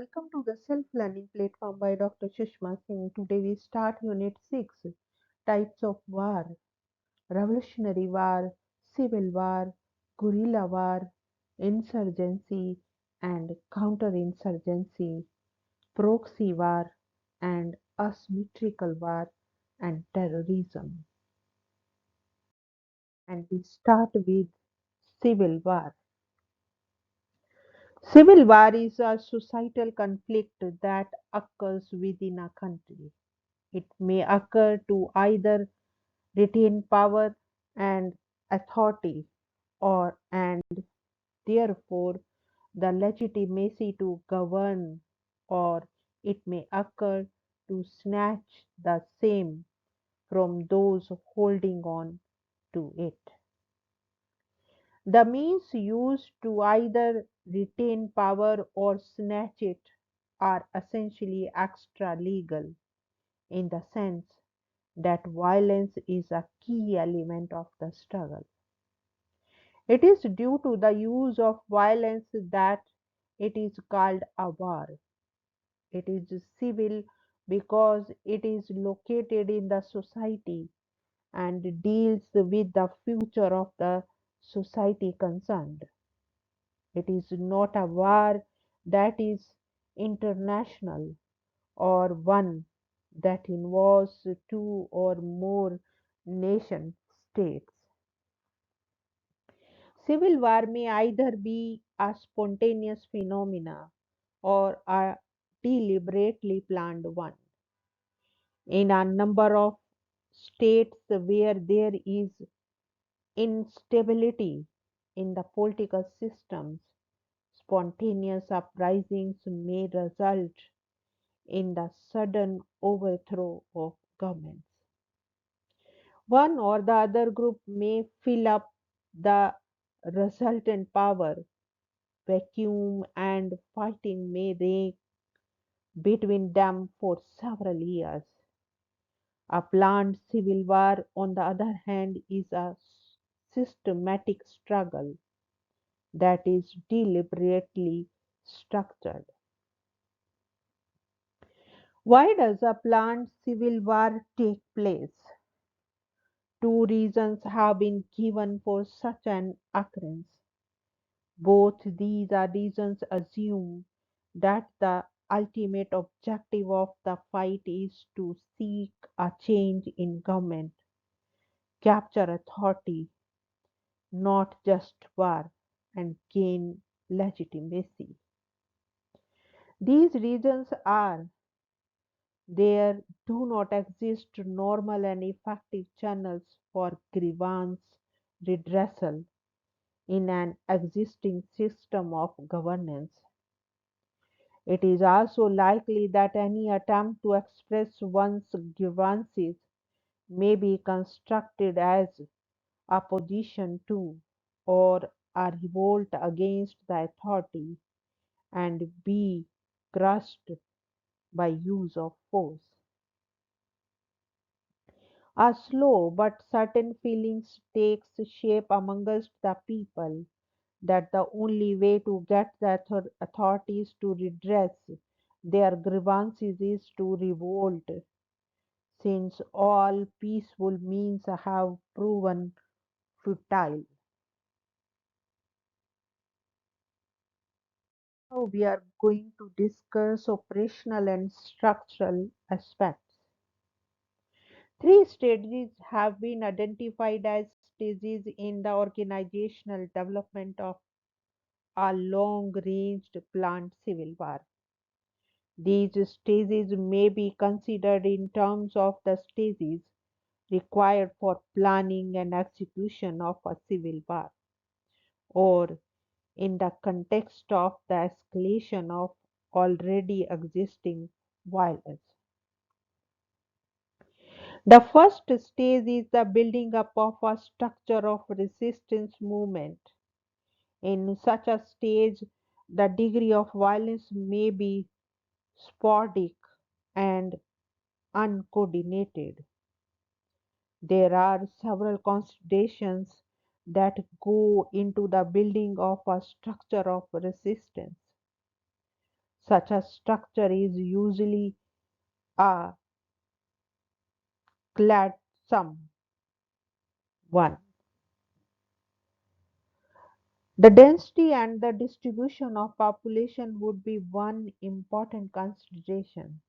welcome to the self-learning platform by Dr. Sushma Singh. Today we start Unit 6, Types of War, Revolutionary War, Civil War, Guerrilla War, Insurgency and Counterinsurgency, Proxy War and Asymmetrical War and Terrorism. And we start with Civil War. Civil war is a societal conflict that occurs within a country. It may occur to either retain power and authority or and therefore the legitimacy to govern, or it may occur to snatch the same from those holding on to it. The means used to either retain power or snatch it are essentially extra legal in the sense that violence is a key element of the struggle. It is due to the use of violence that it is called a war. It is civil because it is located in the society and deals with the future of the society concerned. It is not a war that is international or one that involves two or more nation states. Civil war may either be a spontaneous phenomena or a deliberately planned one. In a number of states where there is instability in the political systems, spontaneous uprisings may result in the sudden overthrow of governments. One or the other group may fill up the resultant power vacuum and fighting may rage between them for several years. A planned civil war, on the other hand, is a systematic struggle that is deliberately structured. Why does a planned civil war take place? Two reasons have been given for such an occurrence. Both these are reasons assume that the ultimate objective of the fight is to seek a change in government, capture authority, not just war, and gain legitimacy. These reasons are there do not exist normal and effective channels for grievance redressal in an existing system of governance. It is also likely that any attempt to express one's grievances may be constructed as opposition to or a revolt against the authority and be crushed by use of force. A slow but certain feeling takes shape amongst the people that the only way to get the authorities to redress their grievances is to revolt, since all peaceful means have proven futile. Now we are going to discuss operational and structural aspects. Three stages have been identified as stages in the organizational development of a long-ranged planned civil war. These stages may be considered in terms of the stages required for planning and execution of a civil war, or in the context of the escalation of already existing violence. The first stage is the building up of a structure of resistance movement. In such a stage, the degree of violence may be sporadic and uncoordinated. There are several considerations that go into the building of a structure of resistance. Such a structure is usually a gladsome one. The density and the distribution of population would be one important consideration,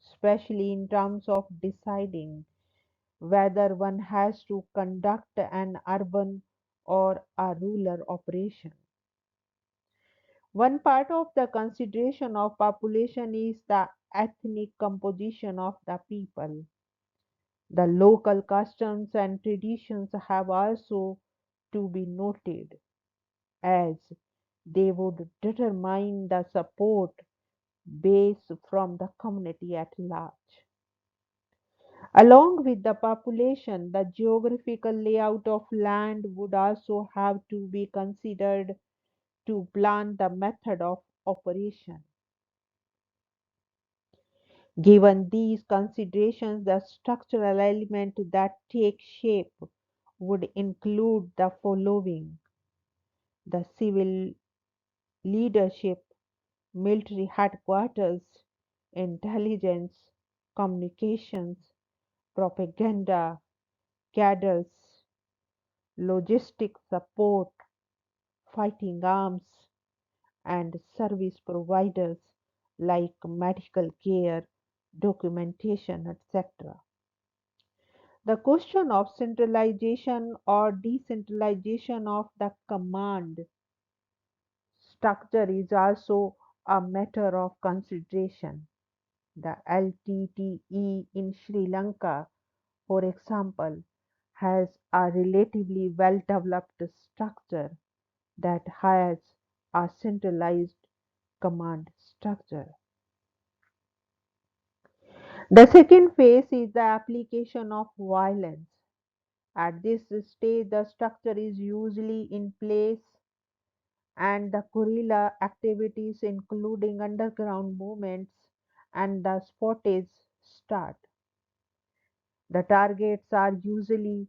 especially in terms of deciding whether one has to conduct an urban or a rural operation. One part of the consideration of population is the ethnic composition of the people. The local customs and traditions have also to be noted, as they would determine the support base from the community at large. Along with the population, the geographical layout of land would also have to be considered to plan the method of operation. Given these considerations, the structural element that take shape would include the following: the civil leadership, military headquarters, intelligence, communications, propaganda, cadres, logistic support, fighting arms, and service providers like medical care, documentation, etc. The question of centralization or decentralization of the command structure is also a matter of consideration. The LTTE in Sri Lanka, for example, has a relatively well developed structure that has a centralized command structure. The second phase is the application of violence. At this stage, the structure is usually in place and the guerrilla activities, including underground movements and the spottage, start. The targets are usually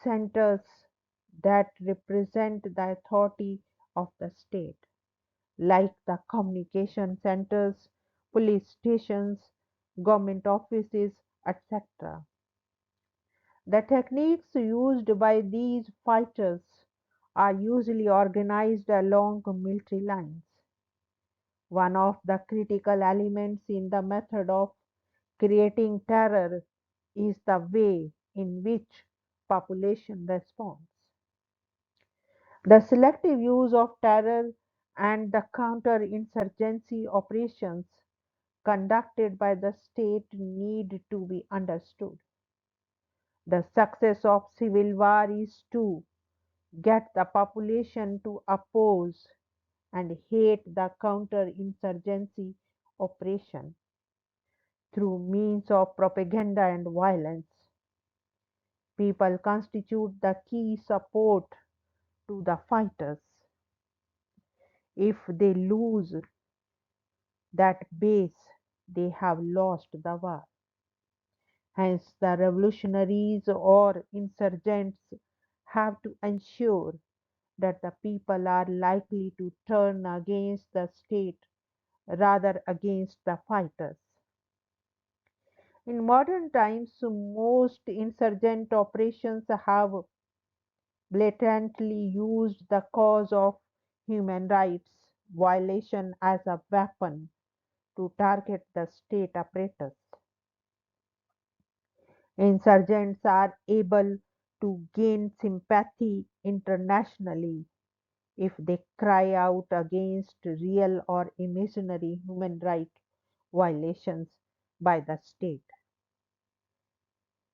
centers that represent the authority of the state, like the communication centers, police stations, government offices, etc. The techniques used by these fighters are usually organized along military lines. One of the critical elements in the method of creating terror is the way in which population responds. The selective use of terror and the counterinsurgency operations conducted by the state need to be understood. The success of civil war is to get the population to oppose and hate the counterinsurgency operation through means of propaganda and violence. People constitute the key support to the fighters. If they lose that base, they have lost the war. Hence, the revolutionaries or insurgents have to ensure that the people are likely to turn against the state rather against the fighters. In modern times, most insurgent operations have blatantly used the cause of human rights violation as a weapon to target the state apparatus. Insurgents are able to gain sympathy internationally if they cry out against real or imaginary human rights violations by the state.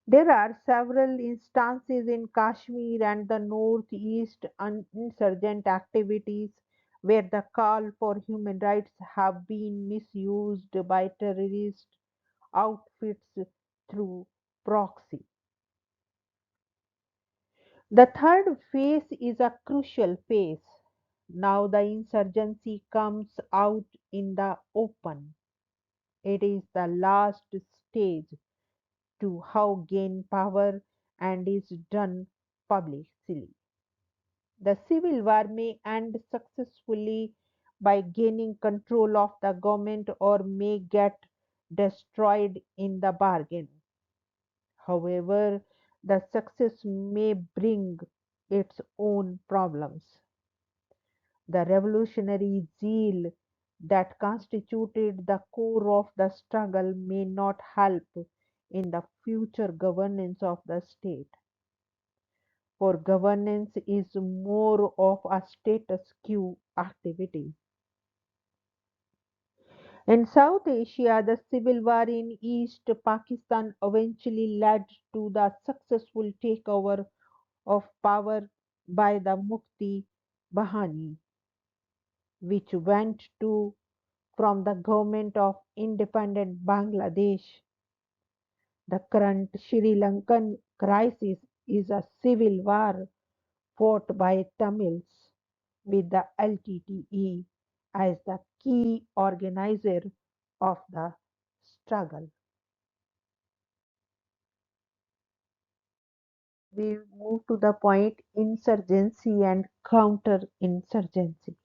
There are several instances in Kashmir and the northeast insurgent activities where the call for human rights have been misused by terrorist outfits through proxy. The third phase is a crucial phase. Now the insurgency comes out in the open. It is the last stage to how gain power and is done publicly. The civil war may end successfully, by gaining control of the government or may get destroyed in the bargain. However, the success may bring its own problems. The revolutionary zeal that constituted the core of the struggle may not help in the future governance of the state, for governance is more of a status quo activity. In South Asia, the civil war in East Pakistan eventually led to the successful takeover of power by the Mufti Bahani, which went to from the government of independent Bangladesh. The current Sri Lankan crisis is a civil war fought by Tamils, with the LTTE as the key organizer of the struggle. We move to the point insurgency and counterinsurgency.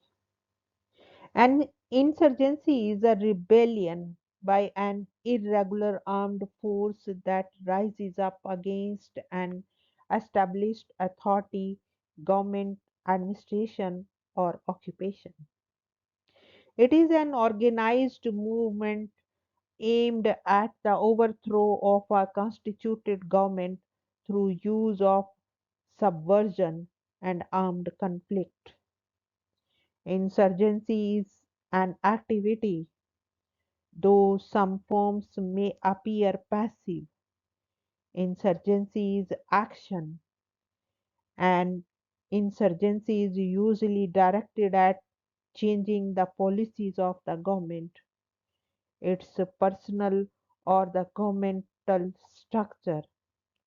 An insurgency is a rebellion by an irregular armed force that rises up against an established authority, government, administration, or occupation. It is an organized movement aimed at the overthrow of a constituted government through use of subversion and armed conflict. Insurgency is an activity, though some forms may appear passive. Insurgency is action, and insurgency is usually directed at changing the policies of the government, its personal or the governmental structure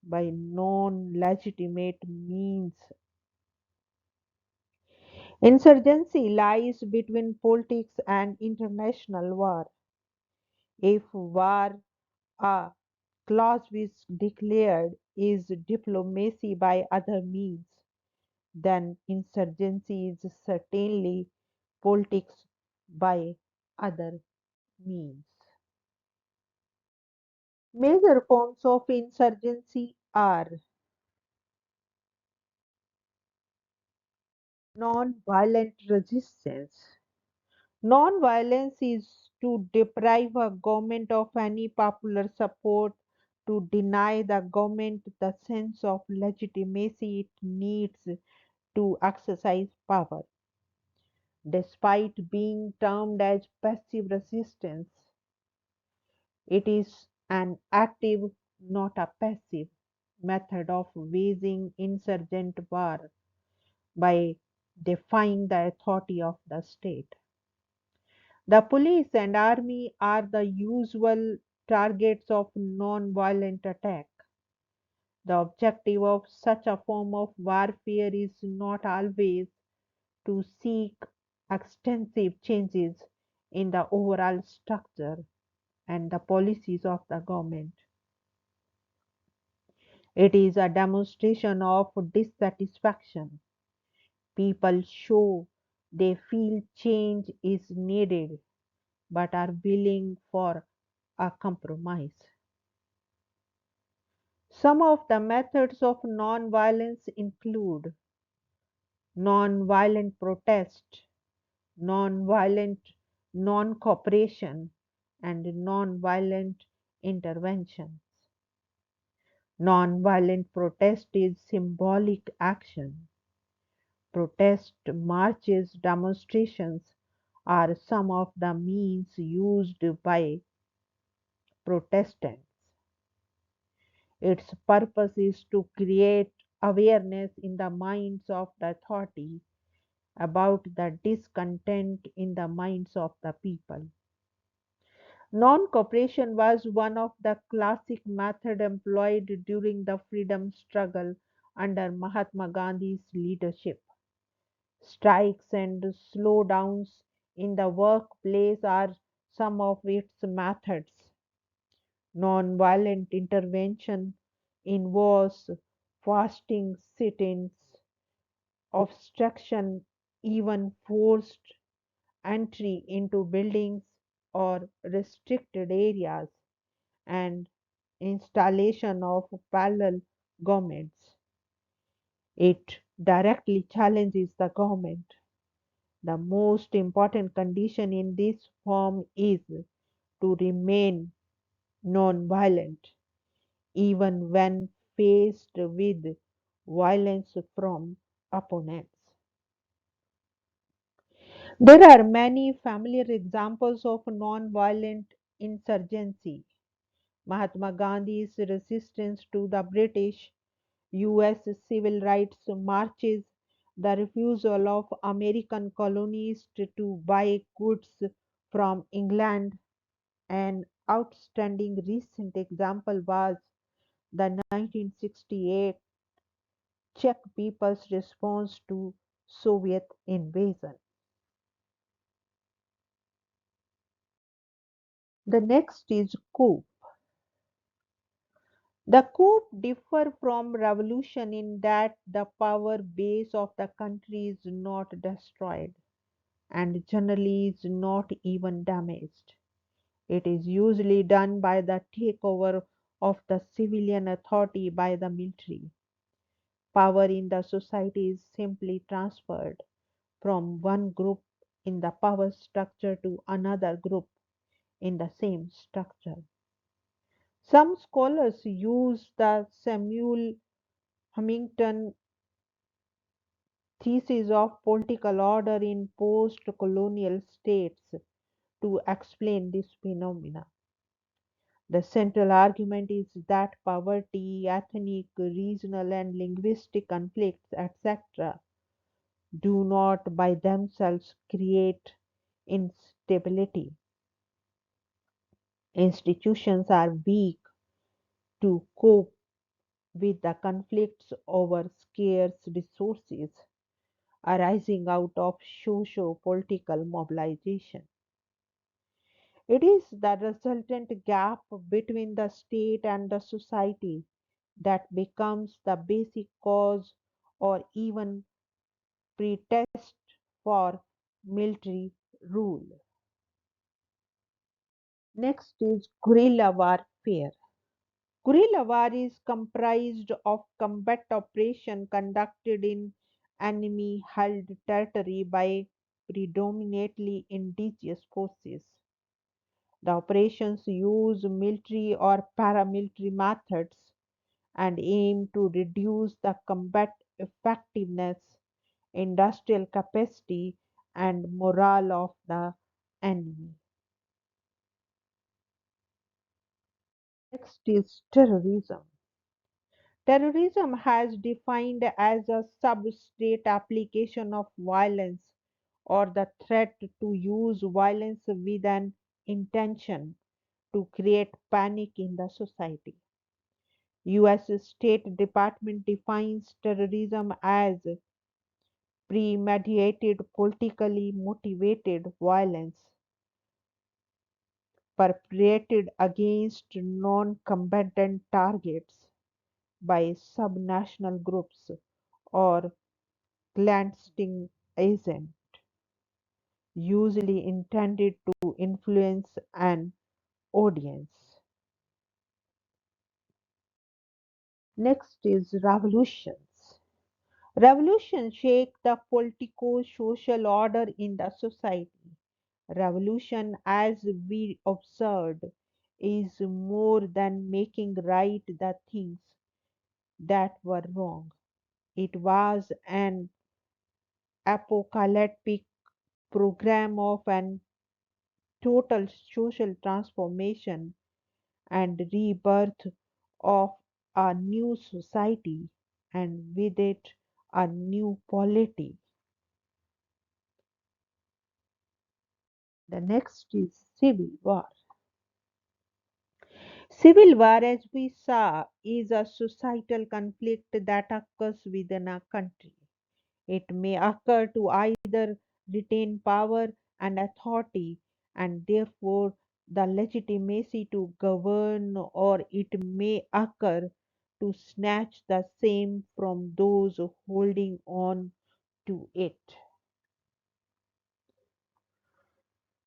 by non legitimate means. Insurgency lies between politics and international war. If war a Clausewitz declared is diplomacy by other means, then insurgency is certainly politics by other means. Major forms of insurgency are non-violent resistance. Non-violence is to deprive a government of any popular support, to deny the government the sense of legitimacy it needs to exercise power. Despite being termed as passive resistance, it is an active, not a passive, method of waging insurgent war by defying the authority of the state. The police and army are the usual targets of non-violent attack. The objective of such a form of warfare is not always to seek extensive changes in the overall structure and the policies of the government. It is a demonstration of dissatisfaction. People show they feel change is needed but are willing for a compromise. Some of the methods of nonviolence include nonviolent protest, nonviolent non cooperation, and nonviolent interventions. Nonviolent protest is symbolic action. Protest marches, demonstrations are some of the means used by protestants. Its purpose is to create awareness in the minds of the authority about the discontent in the minds of the people. Non cooperation was one of the classic methods employed during the freedom struggle under Mahatma Gandhi's leadership. Strikes and slowdowns in the workplace are some of its methods. Nonviolent intervention involves fasting sit ins, obstruction, even forced entry into buildings or restricted areas, and installation of parallel governments. It directly challenges the government. The most important condition in this form is to remain non-violent, even when faced with violence from opponents. There are many familiar examples of non-violent insurgency. Mahatma Gandhi's resistance to the British, US civil rights marches, the refusal of American colonists to buy goods from England. An outstanding recent example was the 1968 Czech people's response to Soviet invasion. The next is coup. The coup differ from revolution in that the power base of the country is not destroyed and generally is not even damaged. It is usually done by the takeover of the civilian authority by the military. Power in the society is simply transferred from one group in the power structure to another group in the same structure. Some scholars use the Samuel Huntington thesis of political order in post colonial states to explain this phenomena. The central argument is that poverty, ethnic, regional, and linguistic conflicts, etc., do not by themselves create instability. Institutions are weak to cope with the conflicts over scarce resources arising out of socio political mobilization. It is the resultant gap between the state and the society that becomes the basic cause or even pretext for military rule. Next is guerrilla warfare. Guerrilla war is comprised of combat operation conducted in enemy held territory by predominantly indigenous forces. The operations use military or paramilitary methods and aim to reduce the combat effectiveness, industrial capacity, and morale of the enemy. Next is terrorism. Terrorism has defined as a sub-state application of violence or the threat to use violence with an intention to create panic in the society. US State Department defines terrorism as premeditated politically motivated violence perpetrated against non-combatant targets by subnational groups or clandestine agents, usually intended to influence an audience. Next is revolutions. Revolutions shake the politico-social order in the society. Revolution, as we observed, is more than making right the things that were wrong. It was an apocalyptic program of an total social transformation and rebirth of a new society, and with it a new polity. The next is civil war. Civil war, as we saw, is a societal conflict that occurs within a country. It may occur to either retain power and authority and therefore the legitimacy to govern, or it may occur to snatch the same from those holding on to it.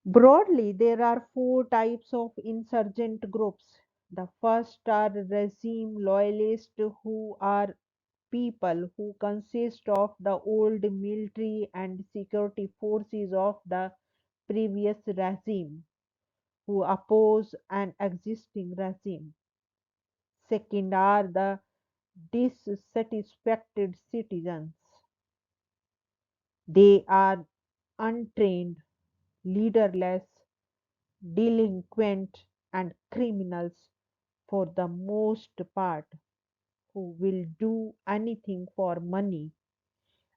Broadly, there are four types of insurgent groups. The first are regime loyalists, who are people who consist of the old military and security forces of the previous regime, who oppose an existing regime. Second are the dissatisfied citizens. They are untrained, leaderless, delinquent, and criminals for the most part, who will do anything for money,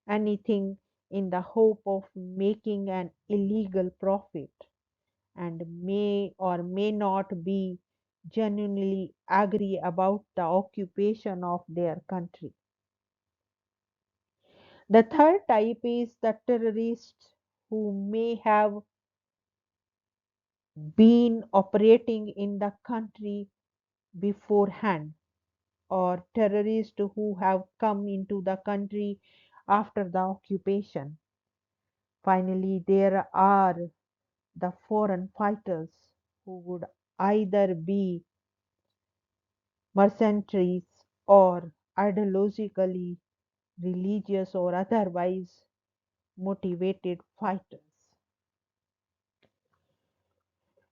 anything in the hope of making an illegal profit, and may or may not be genuinely agree about the occupation of their country. The third type is the terrorists, who may have been operating in the country beforehand, or terrorists who have come into the country after the occupation. Finally, there are the foreign fighters, who would either be mercenaries or ideologically, religious, or otherwise motivated fighters.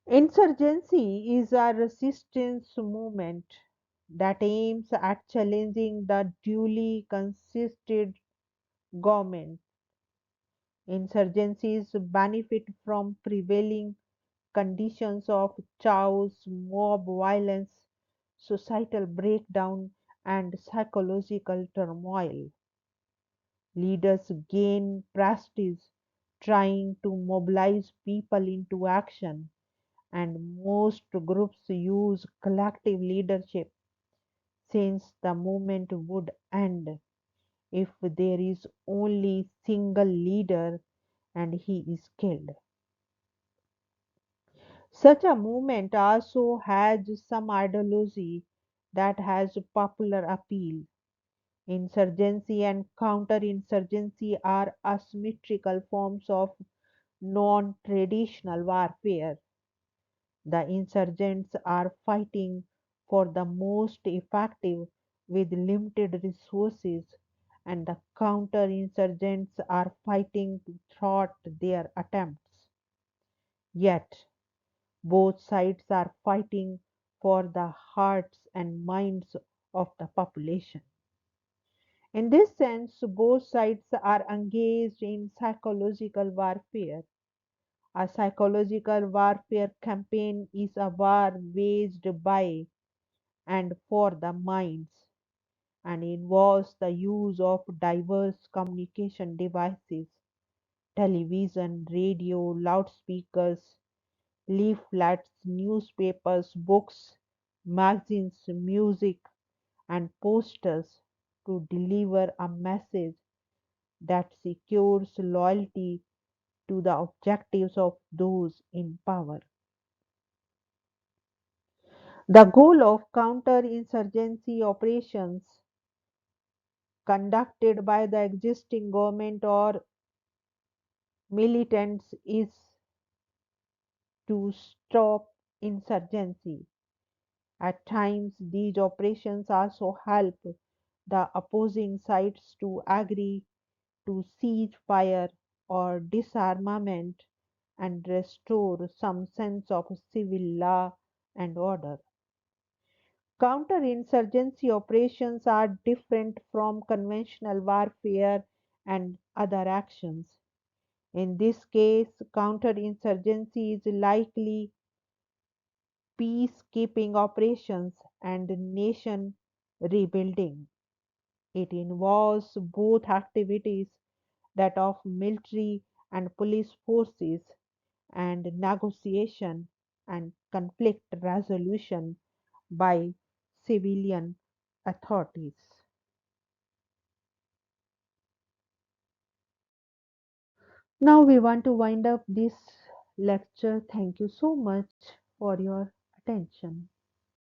Insurgency is a resistance movement that aims at challenging the duly constituted government. Insurgencies benefit from prevailing conditions of chaos, mob violence, societal breakdown, and psychological turmoil. Leaders gain prestige trying to mobilize people into action, and most groups use collective leadership, since the movement would end if there is only single leader and he is killed. Such a movement also has some ideology that has popular appeal. Insurgency and counterinsurgency are asymmetrical forms of non traditional warfare. The insurgents are fighting for the most effective with limited resources, and the counterinsurgents are fighting to thwart their attempts. Yet, both sides are fighting for the hearts and minds of the population. In this sense, both sides are engaged in psychological warfare. A psychological warfare campaign is a war waged by and for the minds, and involves the use of diverse communication devices: television, radio, loudspeakers, leaflets, newspapers, books, magazines, music, and posters, to deliver a message that secures loyalty to the objectives of those in power. The goal of counterinsurgency operations conducted by the existing government or militants is to stop insurgency. At times, these operations also help the opposing sides to agree to cease fire or disarmament and restore some sense of civil law and order. Counterinsurgency operations are different from conventional warfare and other actions. In this case, counterinsurgency is likely peacekeeping operations and nation rebuilding. It involves both activities, that of military and police forces, and negotiation and conflict resolution by civilian authorities. Now we want to wind up this lecture. Thank you so much for your attention.